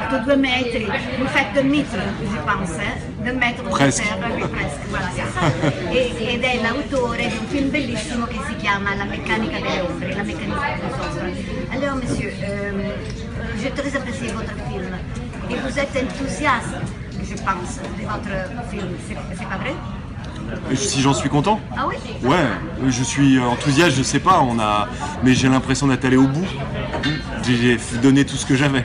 alto 2 metri, vous faites 2 mètres, je pense, 2 metri di terra, voilà, ed è l'autore di un film bellissimo che si chiama La meccanica delle ombre, la meccanica des ombres. Alors monsieur, j'ai très apprécié votre film et vous êtes enthousiaste, je pense, de votre film, c'est pas vrai? Si j'en suis content? Ah oui? Ouais, je suis enthousiaste, je sais pas, mais j'ai l'impression d'être allé au bout. J'ai donné tout ce que j'avais.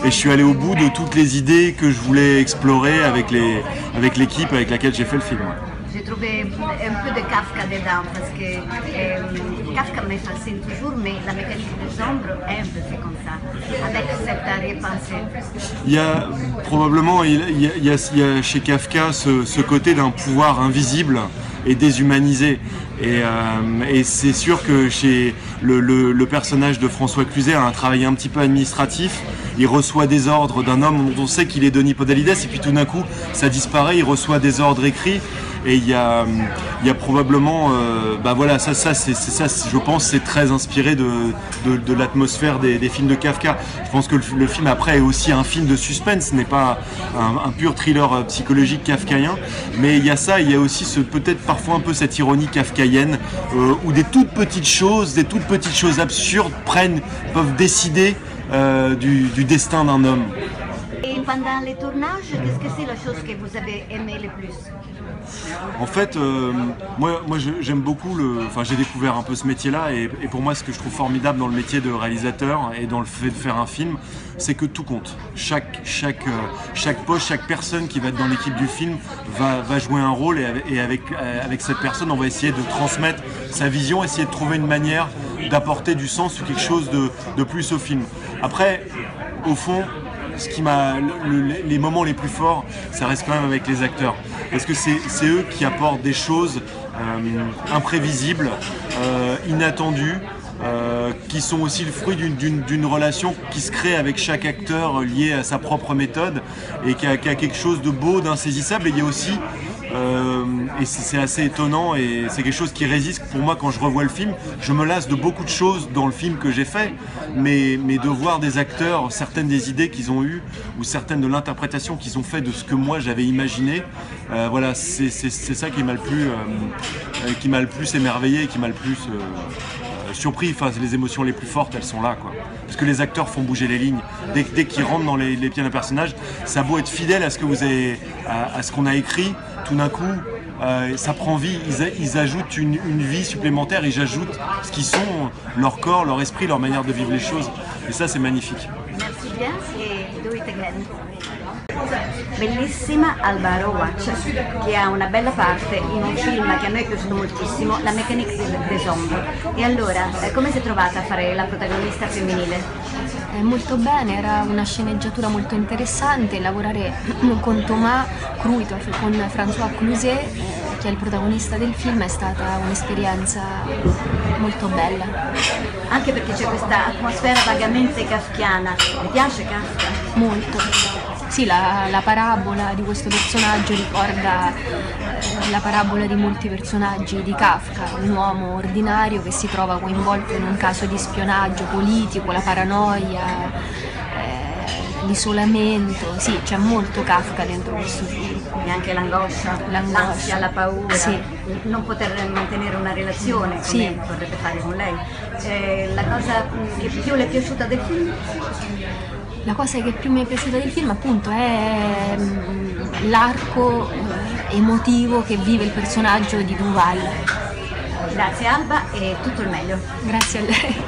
Et je suis allé au bout de toutes les idées que je voulais explorer avec l'équipe avec laquelle j'ai fait le film. J'ai trouvé un peu de Kafka dedans parce que Kafka me fascine toujours, mais la mécanique des ombres est un peu fait comme ça, avec cette arrière-pensée. Il y a probablement il y a chez Kafka ce côté d'un pouvoir invisible et déshumanisé. Et c'est sûr que chez le personnage de François Cluzet a un travail un petit peu administratif. Il reçoit des ordres d'un homme dont on sait qu'il est Denis Podalides, et puis tout d'un coup ça disparaît, il reçoit des ordres écrits. Et il y a probablement, voilà, ça, je pense, c'est très inspiré de l'atmosphère des films de Kafka. Je pense que le film après est aussi un film de suspense, ce n'est pas un pur thriller psychologique kafkaïen, mais il y a ça, il y a aussi peut-être parfois un peu cette ironie kafkaïenne où des toutes petites choses absurdes peuvent décider du destin d'un homme. Et pendant les tournages, qu'est-ce que c'est la chose que vous avez aimé le plus? En fait, moi j'aime beaucoup j'ai découvert un peu ce métier-là et pour moi ce que je trouve formidable dans le métier de réalisateur et dans le fait de faire un film, c'est que tout compte. Chaque poste, chaque personne qui va être dans l'équipe du film va jouer un rôle et avec cette personne on va essayer de transmettre sa vision, essayer de trouver une manière d'apporter du sens ou quelque chose de plus au film. Après, au fond, les moments les plus forts, ça reste quand même avec les acteurs. Parce que c'est eux qui apportent des choses imprévisibles, inattendues, qui sont aussi le fruit d'une relation qui se crée avec chaque acteur lié à sa propre méthode et qui a quelque chose de beau, d'insaisissable. Et il y a aussi, et c'est assez étonnant et c'est quelque chose qui résiste pour moi quand je revois le film. Je me lasse de beaucoup de choses dans le film que j'ai fait, mais de voir des acteurs, certaines des idées qu'ils ont eues ou certaines de l'interprétation qu'ils ont fait de ce que moi j'avais imaginé, voilà, c'est ça qui m'a le plus émerveillé et qui m'a le plus surpris. Enfin, les émotions les plus fortes, elles sont là, quoi. Parce que les acteurs font bouger les lignes. Dès qu'ils rentrent dans les pieds d'un personnage, ça a beau être fidèle à ce que à ce qu'on a écrit, tout d'un coup, ça prend vie. Ils ajoutent une vie supplémentaire. Ils ajoutent ce qu'ils sont, leur corps, leur esprit, leur manière de vivre les choses. Et ça, c'est magnifique. Merci bien et do it again. Bellissima Alvaro Watch, che ha una bella parte in un film che a noi è piaciuto moltissimo, La mécanique des ombres. E allora, come si è trovata a fare la protagonista femminile? Molto bene, era una sceneggiatura molto interessante, lavorare con Thomas Cruito, con François Cluzet, che è il protagonista del film, è stata un'esperienza molto bella. Anche perché c'è questa atmosfera vagamente kafkiana. Mi piace Kafka? Molto. Sì, la parabola di questo personaggio ricorda la parabola di molti personaggi di Kafka, un uomo ordinario che si trova coinvolto in un caso di spionaggio politico, la paranoia, l'isolamento. Sì, c'è molto Kafka dentro questo film. E anche l'angoscia, l'ansia, la paura, sì. Non poter mantenere una relazione come sì. vorrebbe fare con lei. La cosa che più le è piaciuta del film? La cosa che più mi è piaciuta del film appunto è l'arco emotivo che vive il personaggio di Duval. Grazie Alba e tutto il meglio. Grazie a lei.